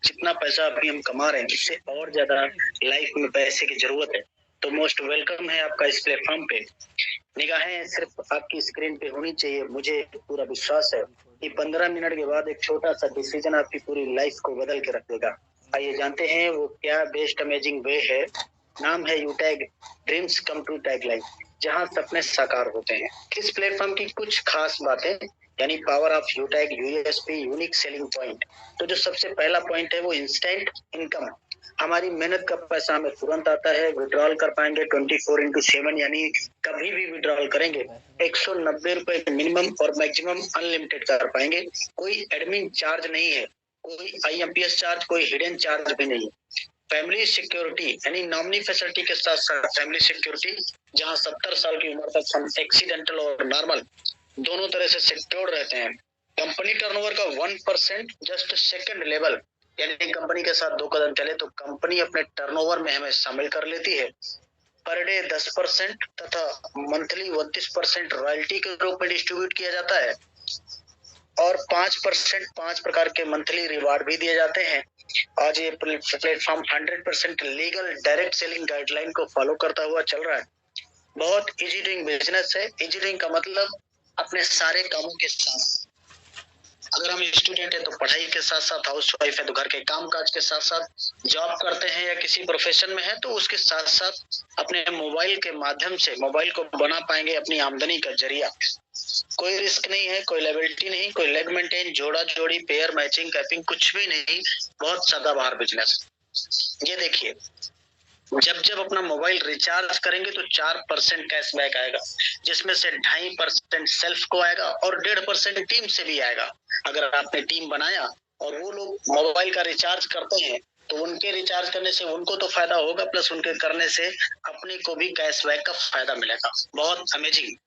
जितना पैसा अभी हम कमा रहे हैं इससे और ज्यादा लाइफ में पैसे की जरूरत है। तो मोस्ट वेलकम है आपका इस प्लेटफॉर्म पे। निगाहें सिर्फ आपकी स्क्रीन पे होनी चाहिए। मुझे पूरा विश्वास है कि 15 मिनट के बाद एक छोटा सा डिसीजन आपकी पूरी लाइफ को बदल के रख देगा। आइए जानते हैं वो क्या बेस्ट अमेजिंग वे है। नाम है यूटैग ड्रीम्स कम ट्रू टैगलाइन, जहां सपने साकार होते हैं। इस प्लेटफॉर्म की कुछ खास बातें यानी पावर ऑफ यूटैग यूएसपी यूनिक सेलिंग पॉइंट। तो जो सबसे पहला पॉइंट है वो इंस्टेंट इनकम। हमारी मेहनत का पैसा हमें तुरंत आता है। विड्रॉल कर पाएंगे 24/7 यानी कभी भी विड्रॉल करेंगे। 190 रुपए मिनिमम और मैक्सिमम अनलिमिटेड कर पाएंगे। कोई एडमिन चार्ज नहीं है, कोई आईएमपीएस चार्ज, कोई हिडन चार्ज भी नहीं। फैमिली सिक्योरिटी यानी नॉमिनी फैसिलिटी के साथ साथ फैमिली सिक्योरिटी, जहां 70 साल की उम्र तक हम एक्सीडेंटल और नॉर्मल दोनों तरह से सिक्योर्ड रहते हैं। कंपनी टर्नओवर का 1% जस्ट सेकंड लेवल, यानी कंपनी के साथ 2 कदम चले तो कंपनी अपने टर्नओवर में हमें शामिल कर लेती है। पर डे 10% तथा मंथली 32% रॉयल्टी के रूप में डिस्ट्रीब्यूट किया जाता है और 5% 5 प्रकार के मंथली रिवार्ड भी दिए जाते हैं। आज ये platform 100% legal direct selling guideline को फॉलो करता हुआ चल रहा है। बहुत इजी डूइंग बिजनेस है। इजी डूइंग का मतलब अपने सारे कामों के साथ, अगर हम स्टूडेंट है तो पढ़ाई के साथ साथ, हाउस वाइफ है तो घर के काम काज के साथ साथ, जॉब करते हैं या किसी प्रोफेशन में है तो उसके साथ साथ अपने मोबाइल के माध्यम से मोबाइल को बना पाएंगे अपनी आमदनी का जरिया। कोई रिस्क नहीं है, कोई लायबिलिटी नहीं, कोई लेग मेंटेन, जोड़ा जोड़ी, पेयर मैचिंग, कैपिंग कुछ भी नहीं। बहुत सदाबहार बिजनेस। ये देखिए, जब जब अपना मोबाइल रिचार्ज करेंगे तो 4% कैशबैक आएगा, जिसमें से 2.5% सेल्फ को आएगा और 1.5% टीम से भी आएगा। अगर आपने टीम बनाया और वो लोग मोबाइल का रिचार्ज करते हैं तो उनके रिचार्ज करने से उनको तो फायदा होगा, प्लस उनके करने से अपने को भी कैशबैक का फायदा मिलेगा। बहुत अमेजिंग।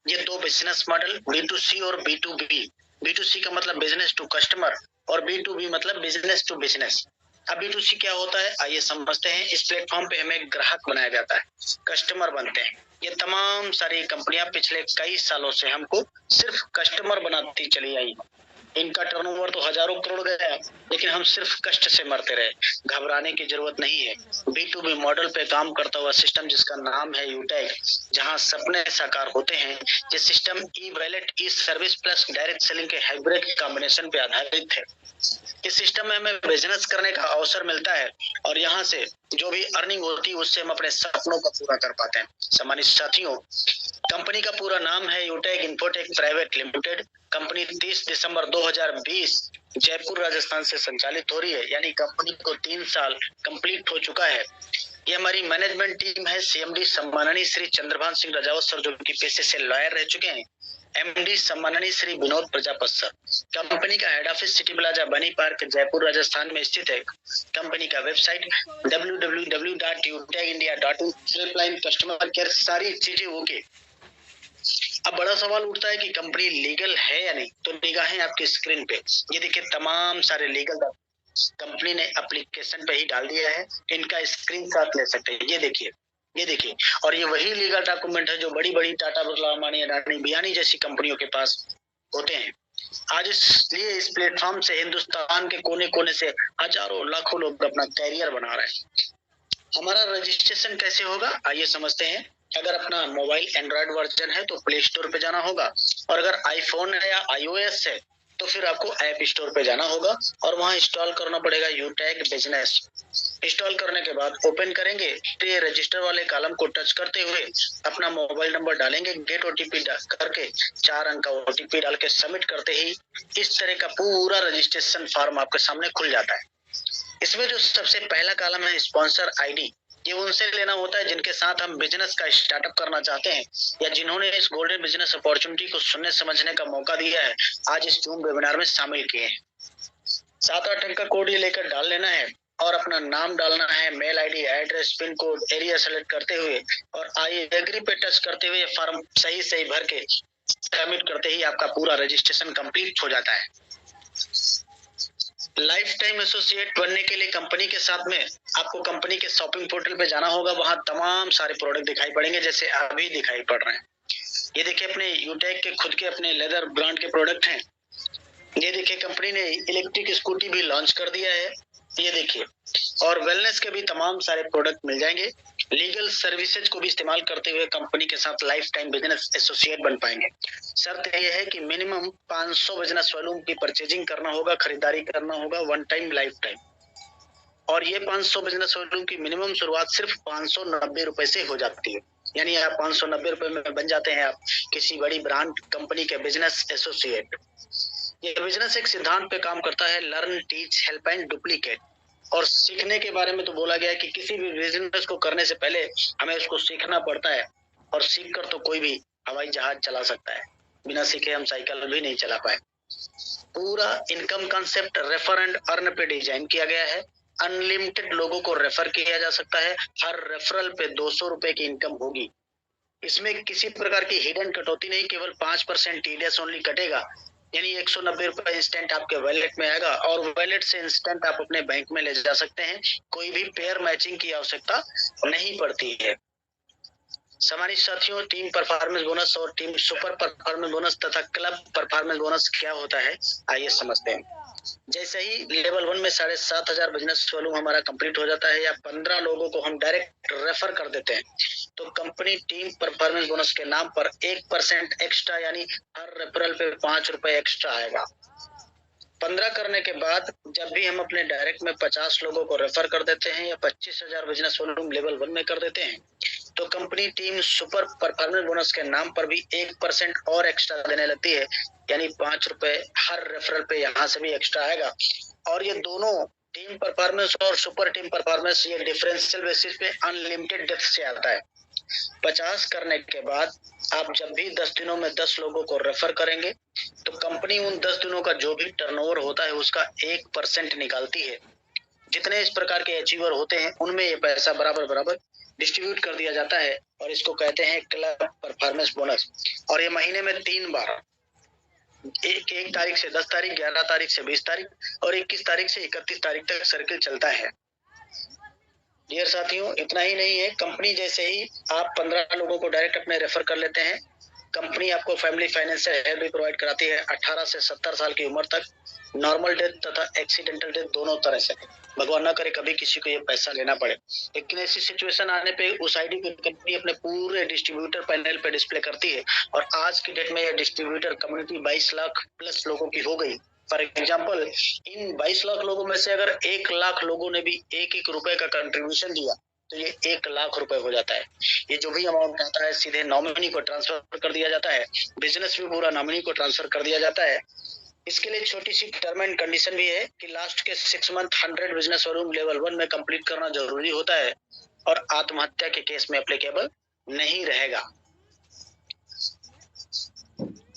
ये 2 बिजनेस मॉडल B2C और B2B। B2C का मतलब बिजनेस टू कस्टमर और B2B मतलब बिजनेस टू बिजनेस। अब B2C क्या होता है आइए समझते हैं। इस प्लेटफॉर्म पे हमें ग्राहक बनाया जाता है, कस्टमर बनते हैं। ये तमाम सारी कंपनियां पिछले कई सालों से हमको सिर्फ कस्टमर बनाती चली आई। इनका टर्नओवर तो हजारों करोड़ गया, लेकिन हम सिर्फ कष्ट से मरते रहे। घबराने की जरूरत नहीं है। B2B मॉडल पे काम करता हुआ सिस्टम जिसका नाम है यूटैग, जहां सपने साकार होते हैं। ये सिस्टम ई वैलेट, ई सर्विस प्लस डायरेक्ट सेलिंग के हाइब्रिड कॉम्बिनेशन पे आधारित है। इस सिस्टम में हमें बिजनेस करने का अवसर मिलता है और यहाँ से जो भी अर्निंग होती है उससे हम अपने सपनों को पूरा कर पाते हैं। सम्मानित साथियों, कंपनी का पूरा नाम है यूटैग इन्फोटेक प्राइवेट लिमिटेड। कंपनी 30 दिसंबर 2020 जयपुर राजस्थान से संचालित हो रही है, यानी कंपनी को 3 साल कंप्लीट हो चुका है। ये हमारी मैनेजमेंट टीम है। सीएमडी सम्माननीय श्री चंद्रभान सिंह राजावत सर, जो कि पेशे से लॉयर रह चुके हैं। एमडी सम्माननीय श्री विनोद प्रजापत सर। कंपनी का हेड ऑफिस सिटी प्लाजा बनी पार्क जयपुर राजस्थान में स्थित है। कंपनी का website www.utegindia.in, helpline, customer care, सारी चीजें होगी। अब बड़ा सवाल उठता है कि कंपनी लीगल है या नहीं। तो निगाहें आपकी स्क्रीन पे, ये देखिए तमाम सारे लीगल कंपनी ने एप्लीकेशन पे ही डाल दिया है। इनका स्क्रीनशॉट ले सकते हैं। ये देखिए, ये देखिए, और ये वही लीगल डॉक्यूमेंट है जो बड़ी बड़ी टाटा, बिरला, अंबानी, अडानी, बियानी जैसी कंपनियों के पास होते हैं। आज इसलिए इस प्लेटफॉर्म से हिंदुस्तान के कोने कोने से हजारों लाखों लोग अपना कैरियर बना रहे हैं। हमारा रजिस्ट्रेशन कैसे होगा आइए समझते हैं। अगर अपना मोबाइल एंड्रॉइड वर्जन है तो प्ले स्टोर पे जाना होगा, और अगर आईफोन है या iOS है तो फिर आपको ऐप स्टोर पे जाना होगा और वहां इंस्टॉल करना पड़ेगा यूटैग बिजनेस। इंस्टॉल करने के बाद ओपन करेंगे तो ये रजिस्टर वाले कॉलम को टच करते हुए अपना मोबाइल नंबर डालेंगे, गेट ओटीपी करके 4 अंक का ओटीपी डाल के सबमिट करते ही इस तरह का पूरा रजिस्ट्रेशन फॉर्म आपके सामने खुल जाता है। इसमें जो सबसे पहला कॉलम है स्पॉन्सर आईडी, ये उनसे लेना होता है जिनके साथ हम बिजनेस का स्टार्टअप करना चाहते हैं या जिन्होंने इस गोल्डन बिजनेस अपॉर्चुनिटी को सुनने समझने का मौका दिया है, आज इस जूम वेबिनार में शामिल किए हैं। 7-8 अंक का कोड ये लेकर डाल लेना है और अपना नाम डालना है, mail ID, address, pin code, area select करते हुए और आई एग्री पे टच करते हुए फॉर्म सही सही भर के सबमिट करते ही आपका पूरा रजिस्ट्रेशन कंप्लीट हो जाता है। लाइफ टाइम एसोसिएट बनने के लिए कंपनी के साथ में आपको कंपनी के शॉपिंग पोर्टल पे जाना होगा। वहां तमाम सारे प्रोडक्ट दिखाई पड़ेंगे जैसे अभी दिखाई पड़ रहे हैं। ये देखिए अपने यूटैग के खुद के अपने लेदर ब्रांड के प्रोडक्ट हैं। ये देखिए कंपनी ने इलेक्ट्रिक स्कूटी भी लॉन्च कर दिया है। ये देखिए, और वेलनेस के भी तमाम सारे प्रोडक्ट मिल जाएंगे। लीगल सर्विसेज को भी इस्तेमाल करते हुए कंपनी के साथ लाइफ टाइम बिजनेस एसोसिएट बन पाएंगे। शर्त यह है कि मिनिमम 500 बिजनेस वॉल्यूम की परचेजिंग करना होगा, खरीदारी करना होगा, वन टाइम लाइफ टाइम। और ये 500 बिजनेस वॉल्यूम की मिनिमम शुरुआत सिर्फ 590 रुपए से हो जाती है। यानी आप 590 रुपए में बन जाते हैं आप किसी बड़ी ब्रांड कंपनी के बिजनेस एसोसिएट। ये बिजनेस एक सिद्धांत पे काम करता है, learn teach help and duplicate. और सीखने के बारे में तो बोला गया है कि किसी भी बिजनेस को करने से पहले हमें उसको सीखना पड़ता है, और सीख कर तो कोई भी हवाई जहाज चला सकता है, बिना सीखे हम साइकिल भी नहीं चला पाए। पूरा income concept refer and earn पे डिजाइन किया गया है। अनलिमिटेड लोगों को रेफर किया जा सकता है, हर रेफरल पे 200 रुपए की इनकम होगी। इसमें किसी प्रकार की हिडन कटौती नहीं, केवल 5% टीडीएस ओनली कटेगा। यानी 190 रुपए इंस्टेंट आपके वॉलेट में आएगा, और वॉलेट से इंस्टेंट आप अपने बैंक में ले जा सकते हैं। कोई भी पेयर मैचिंग की आवश्यकता नहीं पड़ती है। सम्मानित साथियों, टीम परफॉर्मेंस बोनस और टीम सुपर परफॉर्मेंस बोनस तथा क्लब परफॉर्मेंस बोनस क्या होता है, आइए समझते हैं। जैसे ही लेवल 1 में 7,500 बिजनेस वॉल्यूम हमारा कंप्लीट हो जाता है, या 15 लोगों को हम डायरेक्ट रेफर कर देते हैं, तो कंपनी टीम परफॉर्मेंस बोनस के नाम पर 1% एक्स्ट्रा, यानी हर रेफरल पे 5 रुपए एक्स्ट्रा आएगा। 15 करने के बाद जब भी हम अपने डायरेक्ट में 50 लोगों को रेफर कर देते हैं, या 25,000 बिजनेस वॉल्यूम लेवल 1 में कर देते हैं, तो company team super performance bonus के नाम पर भी 1% और एक्स्ट्रा देने लगती है। यानी 5 रुपए हर रेफरल पे यहाँ से भी एक्स्ट्रा आएगा। और ये दोनों टीम परफॉर्मेंस और सुपर टीम परफॉर्मेंस ये डिफरेंशियल बेसिस पे अनलिमिटेड डेप्थ से आता है। 50 करने के बाद आप जब भी 10 दिनों में 10 लोगों को रेफर करेंगे, तो कंपनी उन 10 दिनों का जो भी टर्नओवर होता है उसका 1% निकालती है। जितने इस प्रकार के अचीवर होते हैं उनमें ये पैसा बराबर बराबर डिस्ट्रीब्यूट कर दिया जाता है, और इसको कहते हैं क्लब परफॉर्मेंस बोनस। और ये महीने में 3 बार, एक तारीख से 10 तारीख, 11 तारीख से 20 तारीख और 21 तारीख से 31 तारीख तक सर्किल चलता है। डियर साथियों, इतना ही नहीं है, कंपनी जैसे ही आप 15 लोगों को डायरेक्ट अपने रेफर कर लेते हैं, कंपनी आपको फैमिली फाइनेंशियल हेल्प भी प्रोवाइड कराती है 18 से 70 साल की उम्र तक, नॉर्मल डेथ तथा एक्सीडेंटल डेथ दोनों तरह से। भगवान ना करे कभी किसी को ये पैसा लेना पड़े, लेकिन ऐसी सिचुएशन आने पे उस आईडी को कंपनी अपने पूरे डिस्ट्रीब्यूटर पैनल पे डिस्प्ले करती है। और आज की डेट में ये डिस्ट्रीब्यूटर कम्युनिटी 22 लाख प्लस लोगों की हो गई। फॉर एग्जाम्पल, इन 22 लाख लोगों में से अगर 1 लाख लोगों ने भी 1-1 रुपए का कंट्रीब्यूशन दिया, तो ये 1 लाख रुपए हो जाता है। ये जो भी अमाउंट आता है सीधे नॉमिनी को ट्रांसफर कर दिया जाता है, बिजनेस भी पूरा नॉमिनी को ट्रांसफर कर दिया जाता है। इसके लिए छोटी सी टर्म एंड कंडीशन भी है कि लास्ट के 6 मंथ 100 बिजनेस वॉल्यूम लेवल 1 में कंप्लीट करना जरूरी होता है, और आत्महत्या के केस में एप्लीकेबल नहीं रहेगा।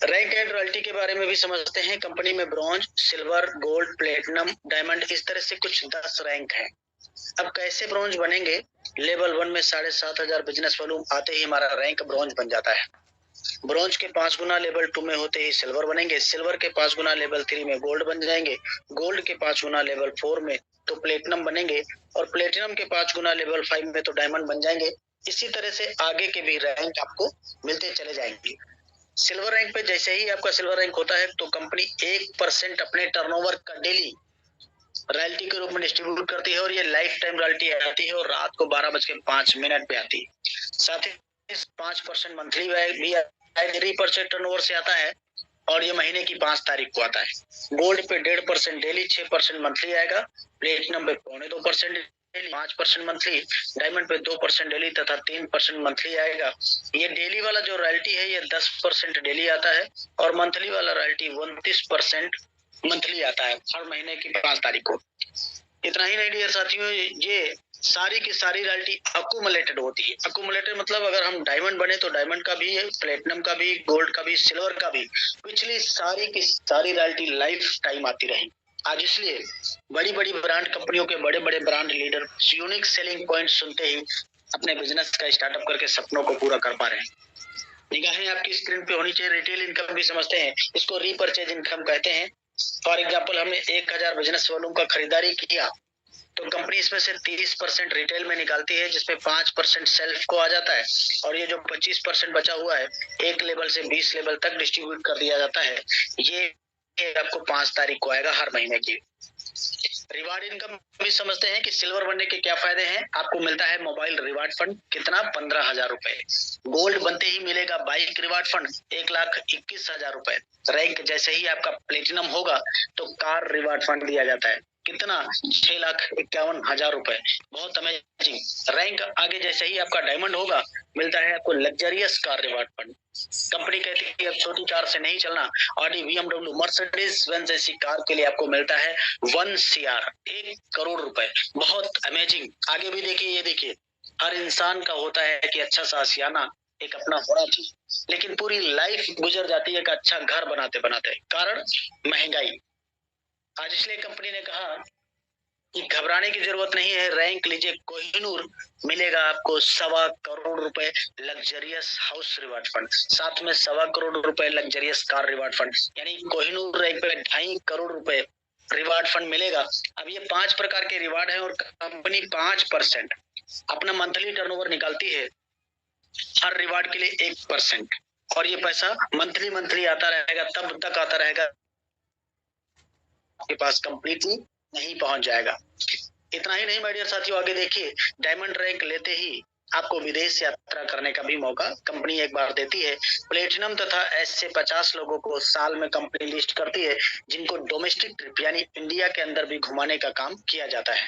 रैंक एंड रॉयल्टी के बारे में भी समझते हैं। कंपनी में bronze, silver, gold, platinum, diamond, इस तरह से कुछ 10 रैंक है। अब कैसे ब्रॉन्ज बनेंगे? लेवल 1 में 7,500 बिजनेस वॉल्यूम आते ही हमारा रैंक ब्रॉन्ज बन जाता है। ब्रॉन्ज के 5 गुना लेवल 2 में होते ही सिल्वर बनेंगे, सिल्वर के 5 गुना लेवल 3 में गोल्ड बन जाएंगे, गोल्ड के 5 गुना लेवल 4 में तो प्लेटिनम बनेंगे, और प्लेटिनम के 5 गुना लेवल 5 में तो डायमंड बन जाएंगे। इसी तरह से आगे के भी रैंक आपको मिलते चले जाएंगे। सिल्वर रैंक पे जैसे ही आपका सिल्वर रैंक होता है, तो कंपनी 1% अपने टर्नओवर का डेली रॉयल्टी के रूप में डिस्ट्रीब्यूट करती है, और ये लाइफ टाइम रॉयल्टी आती है, और रात को 12:05 पे आती है। साथ ही 5% मंथली भी 3% टर्नओवर से आता है, और ये महीने की 5 तारीख को आता है। गोल्ड पे 1.5% डेली, 6% मंथली आएगा, प्लेटिनम पे 2.25% डेली, 5% मंथली, डायमंड पे 2% डेली तथा 3% मंथली आएगा। ये डेली वाला जो रॉयल्टी है ये 10% डेली आता है, और मंथली वाला रॉयल्टी 29% मंथली आता है हर महीने की 5 तारीख को। इतना ही नहीं डियर साथियों, ये सारी की सारी रॉयल्टी अकुमुलेटेड होती है। अकुमुलेटेड मतलब अगर हम डायमंड बने तो डायमंड का भी है, प्लेटिनम का भी, गोल्ड का भी, सिल्वर का भी, पिछली सारी की सारी रॉयल्टी लाइफ टाइम आती रही। आज इसलिए बड़ी बड़ी ब्रांड कंपनियों के बड़े बड़े brand leader unique selling point सुनते ही अपने बिजनेस का स्टार्टअप करके सपनों को पूरा कर पा रहे हैं। निगाहें आपकी स्क्रीन पे होनी चाहिए। रिटेल इनकम भी समझते हैं, इसको रीपरचेज इनकम कहते हैं। फॉर एग्जाम्पल, हमने 1000 बिजनेस वॉल्यूम का खरीदारी किया, तो कंपनी इसमें से 30% रिटेल में निकालती है, जिसमें 5% सेल्फ को आ जाता है, और ये जो 25% बचा हुआ है 1 लेवल से 20 लेवल तक डिस्ट्रीब्यूट कर दिया जाता है। ये आपको 5 तारीख को आएगा हर महीने की। रिवार्ड इनकम भी समझते हैं कि सिल्वर बनने के क्या फायदे हैं। आपको मिलता है मोबाइल रिवार्ड फंड, कितना 15,000 रुपए। गोल्ड बनते ही मिलेगा बाइक रिवार्ड फंड 1,21,000 रुपए। रैंक जैसे ही आपका प्लेटिनम होगा तो कार रिवार्ड फंड दिया जाता है, कितना 6,51,000 रुपए। बहुत अमेजिंग। रैंक आगे जैसे ही आपका डायमंड होगा मिलता है आपको luxurious car reward fund. Company कहती है अब छोटी कार से नहीं चलना, ऑडी, बीएमडब्ल्यू, मर्सिडीज बेंज जैसी कार के लिए आपको मिलता है 1 CR, 1 करोड़ रुपए। बहुत अमेजिंग। आगे भी देखिए, ये देखिए, हर इंसान का होता है कि अच्छा सा आशियाना एक अपना होना चाहिए, लेकिन पूरी लाइफ गुजर जाती है एक अच्छा घर बनाते बनाते। कारण महंगाई। आज इसलिए कंपनी ने कहा कि घबराने की जरूरत नहीं है, रैंक लीजिए कोहिनूर, मिलेगा आपको 1.25 करोड़ रुपए लग्जरियस हाउस रिवार्ड फंड, साथ में 1.25 करोड़ रुपए लग्जरियस कार रिवार्ड फंड, यानी कोहिनूर रैंक पे 2.5 करोड़ रुपए रिवार्ड फंड मिलेगा। अब ये 5 प्रकार के रिवार्ड है और कंपनी 5% अपना मंथली टर्नओवर निकालती है, हर रिवार्ड के लिए 1%, और ये पैसा मंथली मंथली आता रहेगा, तब तक आता रहेगा आपके पास कंप्लीटली नहीं पहुंच जाएगा। इतना ही नहीं माय डियर साथियों, आगे देखिए, डायमंड रैंक लेते ही आपको विदेश यात्रा करने का भी मौका कंपनी एक बार देती है। प्लेटिनम तथा ऐसे 50 लोगों को साल में कंपनी लिस्ट करती है जिनको डोमेस्टिक ट्रिप यानी इंडिया के अंदर भी घुमाने का काम किया जाता है।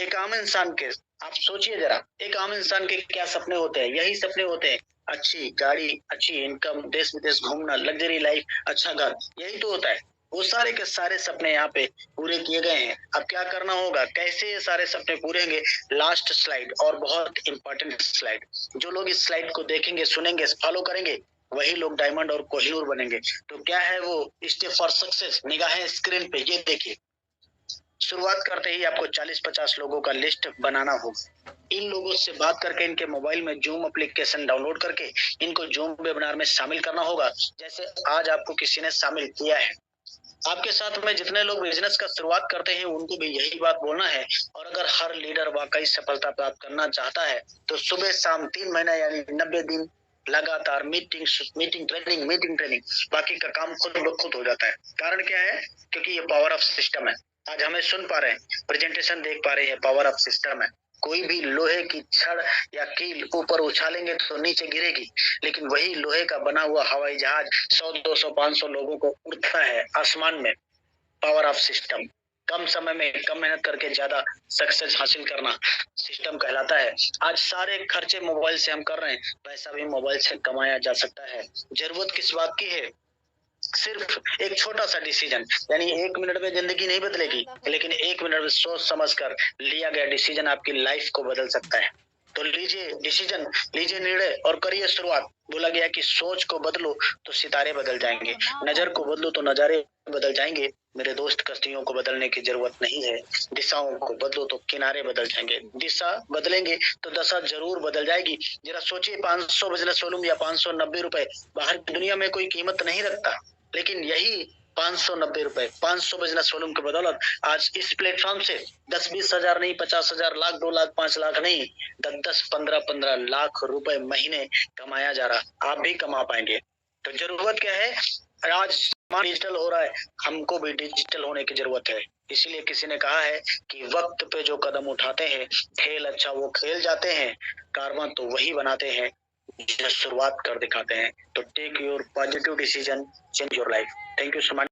एक आम इंसान के, आप सोचिए जरा, एक आम इंसान के क्या सपने होते हैं? यही सपने होते हैं, अच्छी गाड़ी, अच्छी इनकम, देश विदेश घूमना, लग्जरी लाइफ, अच्छा घर, यही तो होता है। वो सारे के सारे सपने यहाँ पे पूरे किए गए हैं। अब क्या करना होगा, कैसे ये सारे सपने पूरे होंगे? लास्ट स्लाइड और बहुत इंपॉर्टेंट स्लाइड, जो लोग इस स्लाइड को देखेंगे, सुनेंगे, फॉलो करेंगे, वही लोग डायमंड और कोहिनूर बनेंगे। तो क्या है वो स्टेप फॉर सक्सेस? निगाहें स्क्रीन पे, ये देखिए। शुरुआत करते ही आपको 40-50 लोगों का लिस्ट बनाना होगा। इन लोगों से बात करके इनके मोबाइल में जूम एप्लीकेशन डाउनलोड करके इनको जूम वेबिनार में शामिल करना होगा, जैसे आज आपको किसी ने शामिल किया है। आपके साथ में जितने लोग बिजनेस का शुरुआत करते हैं उनको भी यही बात बोलना है। और अगर हर लीडर वाकई सफलता प्राप्त करना चाहता है तो सुबह शाम 3 महीना यानी 90 दिन लगातार मीटिंग ट्रेनिंग, बाकी का काम खुद ब खुद हो जाता है। कारण क्या है? क्योंकि ये पावर ऑफ सिस्टम है। आज हमें सुन पा रहे हैं, प्रेजेंटेशन देख पा रहे हैं, पावर ऑफ सिस्टम है। कोई भी लोहे की छड़ या कील ऊपर उछालेंगे तो नीचे गिरेगी, लेकिन वही लोहे का बना हुआ हवाई जहाज 100, 200, 500 लोगों को उड़ता है आसमान में। Power of system. कम समय में कम मेहनत करके ज्यादा सक्सेस हासिल करना सिस्टम कहलाता है। आज सारे खर्चे मोबाइल से हम कर रहे हैं, पैसा भी मोबाइल से कमाया जा सकता है। जरूरत किस बात की है? सिर्फ एक छोटा सा डिसीजन, यानी 1 मिनट में जिंदगी नहीं बदलेगी, लेकिन 1 मिनट में सोच समझ कर लिया गया डिसीजन आपकी लाइफ को बदल सकता है। तो लीजिए डिसीजन, लीजिए निर्णय और करिए शुरुआत। बोला गया कि सोच को बदलो तो सितारे बदल जाएंगे, नजर को बदलो तो नजारे बदल जाएंगे। मेरे दोस्त, कश्तियों को बदलने की जरूरत नहीं है, दिशाओं को बदलो तो किनारे बदल जाएंगे। दिशा बदलेंगे तो दशा जरूर बदल जाएगी। जरा सोचिए, 500 बिजनेस वॉल्यूम या 590 रुपए बाहर की दुनिया में कोई कीमत नहीं रखता, लेकिन यही 590 रुपए 500 बिजनेस वॉल्यूम की बदौलत आज इस प्लेटफॉर्म से 10-20 हजार नहीं, 50 हजार, लाख, 2 लाख, 5 लाख नहीं, 10-10, 15-15 लाख रुपए महीने कमाया जा रहा। आप भी कमा पाएंगे। तो जरूरत क्या है? आज डिजिटल हो रहा है, हमको भी डिजिटल होने की जरूरत है। इसीलिए किसी ने कहा है कि वक्त पे जो कदम उठाते हैं, खेल अच्छा वो खेल जाते हैं, कारवां तो वही बनाते हैं जो शुरुआत कर दिखाते हैं। तो take your positive decision, change your life. Thank you so much.